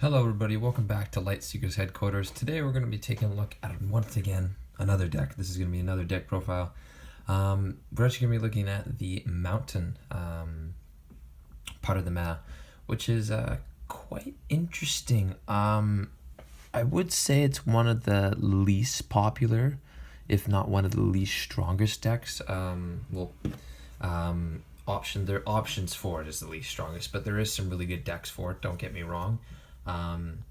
Hello everybody, welcome back to Lightseekers headquarters. Today we're going to be taking a look at, once again, another deck. This is going to be another deck profile. We're actually going to be looking at the mountain part of the meta, which is quite interesting. I would say it's one of the least popular, if not one of the least strongest decks. Their options for it is the least strongest, but there is some really good decks for it, don't get me wrong.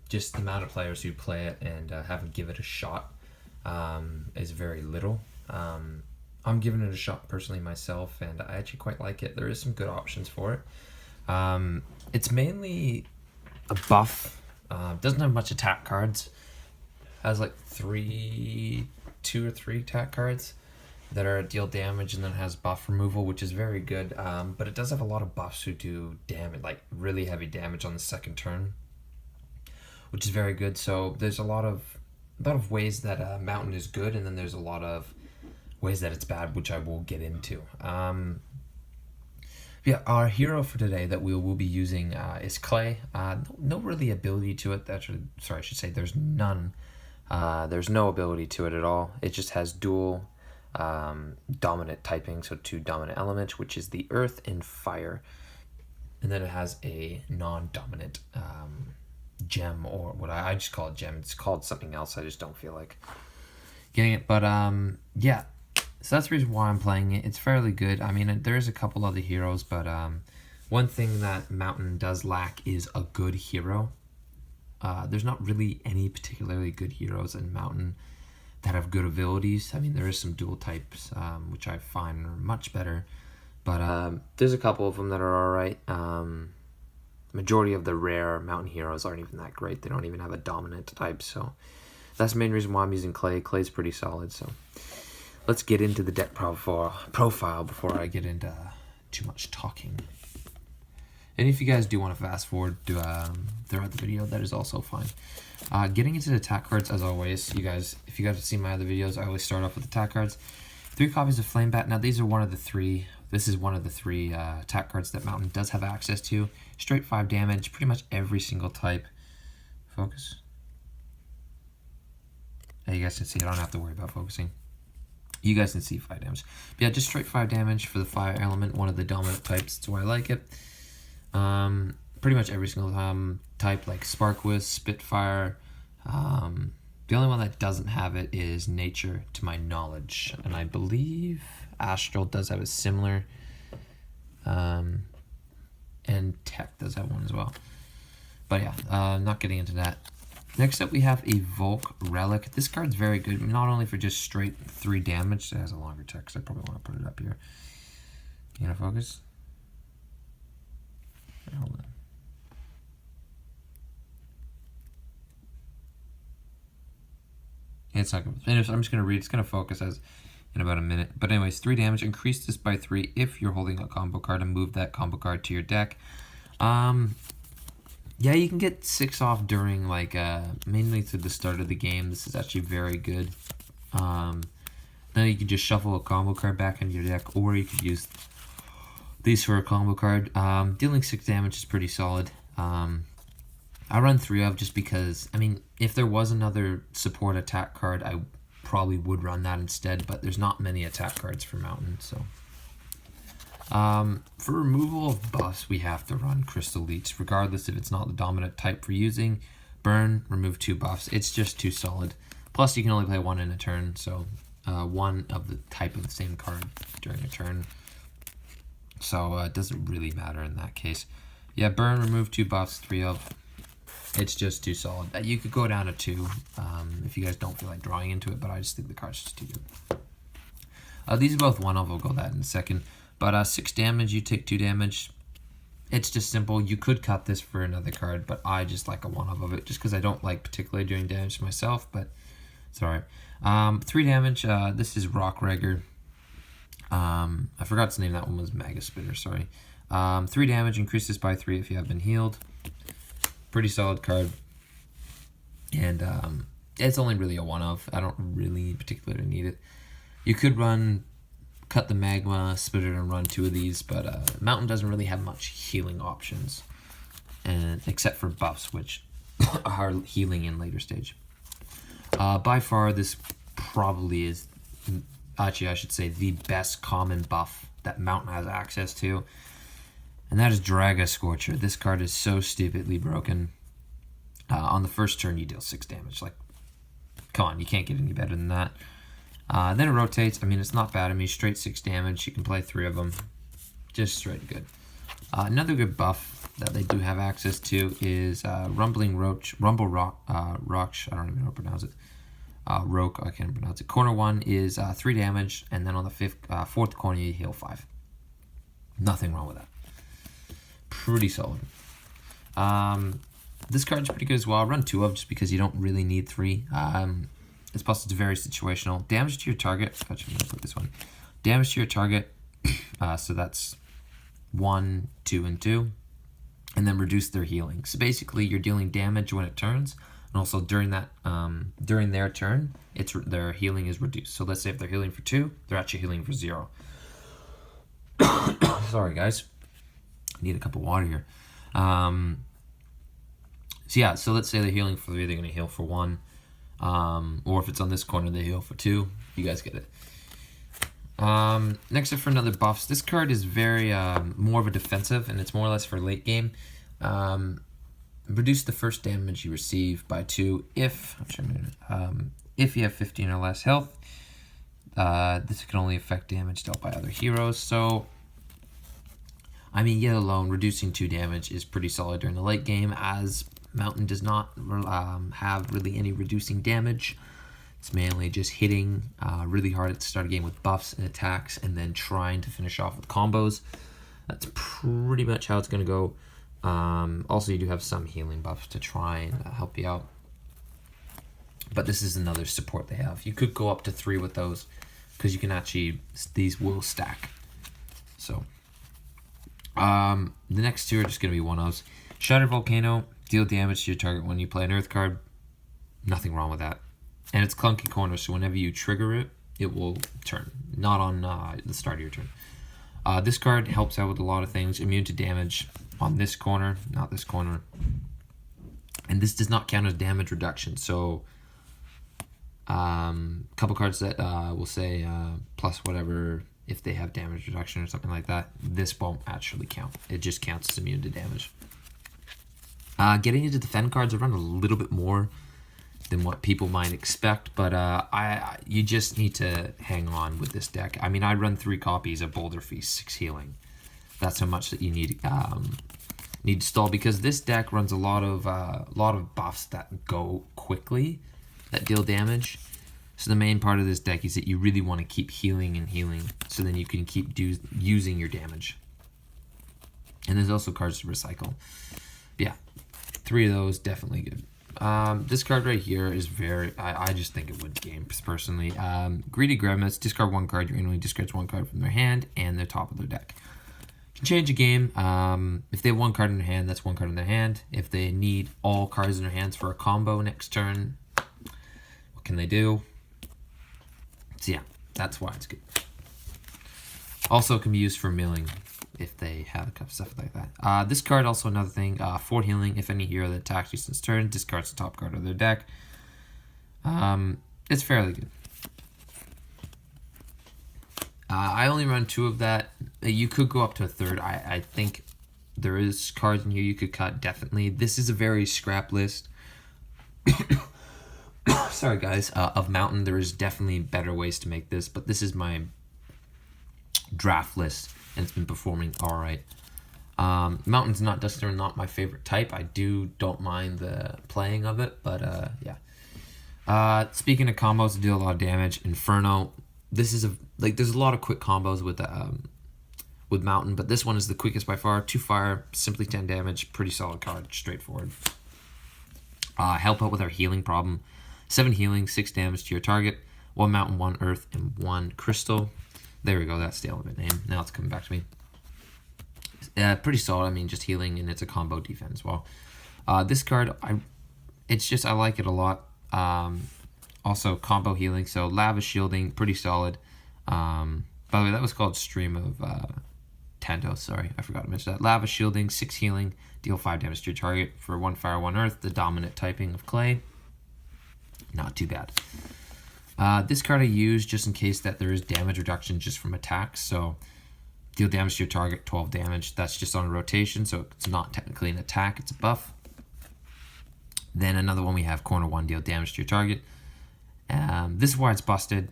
Just the amount of players who play it and haven't given it a shot is very little. I'm giving it a shot personally myself, and I actually quite like it. There is some good options for it. It's mainly a buff. Doesn't have much attack cards. Has like two or three attack cards that are deal damage, and then has buff removal, which is very good. But it does have a lot of buffs who do damage, like really heavy damage on the second turn, which is very good. So there's a lot of ways that mountain is good, and then there's a lot of ways that it's bad, which I will get into. Yeah, our hero for today that we will be using is Clay. No really ability to it. I should say there's none. There's no ability to it at all. It just has dual dominant typing, so two dominant elements, which is the earth and fire. And then it has a non-dominant gem, or what I just call it gem. It's called something else. I just don't feel like getting it. But yeah, so that's the reason why I'm playing it. It's fairly good. I mean, there's a couple other heroes, but one thing that Mountain does lack is a good hero. There's not really any particularly good heroes in Mountain that have good abilities. I mean, there is some dual types, which I find are much better, but there's a couple of them that are alright. Majority of the rare mountain heroes aren't even that great. They don't even have a dominant type, so that's the main reason why I'm using Clay. Clay's pretty solid, so let's get into the deck profile before I get into too much talking. And if you guys do want to fast forward to throughout the video, that is also fine. Getting into the attack cards, as always, if you guys have seen my other videos, I always start off with attack cards. 3 copies of Flame Bat. Now, these are one of the 3. This is one of the 3 attack cards that Mountain does have access to. Straight 5 damage, pretty much every single type. Focus. Yeah, you guys can see, I don't have to worry about focusing. You guys can see 5 damage. But yeah, just straight 5 damage for the fire element, one of the dominant types. That's why I like it. Pretty much every single type, like Spark Wisp, Spitfire. The only one that doesn't have it is Nature, to my knowledge, and I believe Astral does have a similar, and Tech does have one as well. But yeah, not getting into that. Next up, we have a Volk Relic. This card's very good, not only for just straight 3 damage. It has a longer text. I probably want to put it up here. You know, focus. Hold on. It's not going to finish. I'm just going to read. It's going to focus as in about a minute. But anyways, 3 damage. Increase this by 3 if you're holding a combo card and move that combo card to your deck. Yeah, you can get 6 off during, like, mainly through the start of the game. This is actually very good. Then you can just shuffle a combo card back into your deck, or you could use these for a combo card. Dealing 6 damage is pretty solid. I run 3 of just because, I mean, if there was another support attack card, I probably would run that instead, but there's not many attack cards for Mountain, so. For removal of buffs, we have to run Crystal Leech, regardless if it's not the dominant type for using. Burn, remove 2 buffs. It's just too solid. Plus, you can only play 1 in a turn, so 1 of the type of the same card during a turn. So it doesn't really matter in that case. Yeah, burn, remove 2 buffs, 3 of. It's just too solid. You could go down to 2 if you guys don't feel like drawing into it, but I just think the card's just too good. These are both 1 of. We'll go that in a second. But 6 damage, you take 2 damage. It's just simple. You could cut this for another card, but I just like a 1 of it just because I don't like particularly doing damage to myself, but it's alright. 3 damage. This is Rock Regger. I forgot to name that one was Mega Spitter, sorry. 3 damage, increase this by 3 if you have been healed. Pretty solid card. And it's only really a 1 of. I don't really particularly need it. You could run cut the magma, split it, and run 2 of these, but Mountain doesn't really have much healing options, and except for buffs, which are healing in later stage. By far, this probably is, actually I should say, the best common buff that Mountain has access to, and that is Draga Scorcher. This card is so stupidly broken. On the first turn, you deal 6 damage. Like, come on, you can't get any better than that. Then it rotates. I mean, it's not bad. I mean, straight 6 damage. You can play 3 of them. Just straight good. Another good buff that they do have access to is Rumble Rock, I don't even know how to pronounce it. Roke, I can't pronounce it. Corner 1 is 3 damage, and then on the fourth corner you heal 5. Nothing wrong with that. Pretty solid. This card's pretty good as well. I'll run 2 of just because you don't really need 3. It's plus it's very situational. Damage to your target. Actually, I'm gonna put this one. Damage to your target. So that's 1, 2, and 2, and then reduce their healing. So basically, you're dealing damage when it turns, and also during that during their turn, their healing is reduced. So let's say if they're healing for 2, they're actually healing for 0. Sorry, guys. I need a cup of water here. So yeah, so let's say they're healing for 3, they're gonna heal for 1. Or if it's on this corner, they heal for 2. You guys get it. Next up for another buffs. This card is very more of a defensive, and it's more or less for late game. Reduce the first damage you receive by 2 if you have 15 or less health. This can only affect damage dealt by other heroes. So, I mean, yet alone, reducing 2 damage is pretty solid during the late game, as Mountain does not have really any reducing damage. It's mainly just hitting really hard at the start of the game with buffs and attacks, and then trying to finish off with combos. That's pretty much how it's going to go. Also, you do have some healing buffs to try and help you out. But this is another support they have. You could go up to 3 with those, because you can actually, these will stack. So, the next 2 are just going to be 1-ofs. Shattered Volcano, deal damage to your target when you play an Earth card. Nothing wrong with that. And it's clunky corner, so whenever you trigger it, it will turn. Not on the start of your turn. This card helps out with a lot of things. Immune to damage on this corner, not this corner. And this does not count as damage reduction. So, couple cards that will say plus whatever if they have damage reduction or something like that. This won't actually count. It just counts as immune to damage. Getting into defend cards, I run a little bit more than what people might expect, but you just need to hang on with this deck. I mean, I run 3 copies of Boulder Feast, 6 healing. That's how much that you need to stall, because this deck runs a lot of buffs that go quickly, that deal damage. So the main part of this deck is that you really want to keep healing and healing, so then you can keep using your damage. And there's also cards to recycle. But yeah, 3 of those, definitely good. This card right here is very, I just think it wins games, personally. Greedy Grimace, discard 1 card. Your enemy discards 1 card from their hand and their top of their deck. Can change a game. If they have 1 card in their hand, that's 1 card in their hand. If they need all cards in their hands for a combo next turn, what can they do? So yeah, that's why it's good. Also, it can be used for milling if they have stuff like that. This card, also another thing, 4 healing. If any hero that attacks you since turn discards the top card of their deck. It's fairly good. I only run 2 of that. You could go up to a 3rd. I think there is cards in here you could cut, definitely. This is a very scrap list. Sorry, guys. Of Mountain, there is definitely better ways to make this, but this is my draft list, and it's been performing all right. Mountain's not not my favorite type. I don't mind the playing of it, but yeah. Speaking of combos that deal a lot of damage, Inferno. This is there's a lot of quick combos with Mountain, but this one is the quickest by far. 2 fire, simply 10 damage, pretty solid card, straightforward. Help out with our healing problem. 7 healing, 6 damage to your target. 1 Mountain, 1 Earth, and 1 Crystal. There we go. That's the element name. Now it's coming back to me. Pretty solid. I mean, just healing, and it's a combo defense as well. This card, I like it a lot. Also, combo healing. So, Lava Shielding, pretty solid. By the way, that was called Stream of Tandos, sorry, I forgot to mention that. Lava shielding, 6 healing, deal 5 damage to your target for 1 fire, 1 earth, the dominant typing of clay. Not too bad. This card I use just in case that there is damage reduction just from attacks. So deal damage to your target, 12 damage. That's just on a rotation, so it's not technically an attack, it's a buff. Then another one we have corner 1, deal damage to your target. This is why it's busted.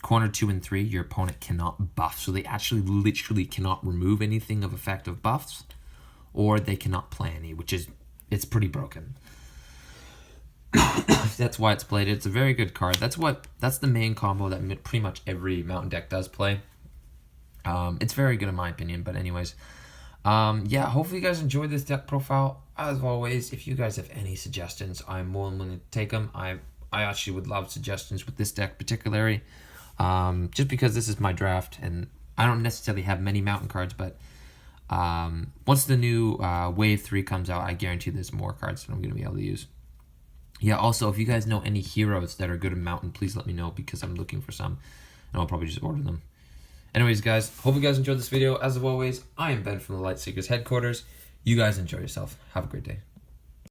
Corner 2 and 3, your opponent cannot buff. So they actually literally cannot remove anything of effective buffs, or they cannot play any, which is, it's pretty broken. That's why it's played. It's a very good card. That's the main combo that pretty much every mountain deck does play. It's very good in my opinion, but anyways. Yeah, hopefully you guys enjoyed this deck profile. As always, if you guys have any suggestions, I'm more than willing to take them. I actually would love suggestions with this deck particularly, just because this is my draft and I don't necessarily have many mountain cards, but once the new Wave 3 comes out, I guarantee there's more cards that I'm going to be able to use. Yeah, also, if you guys know any heroes that are good in mountain, please let me know, because I'm looking for some, and I'll probably just order them. Anyways, guys, hope you guys enjoyed this video. As always, I am Ben from the Lightseekers headquarters. You guys enjoy yourself. Have a great day.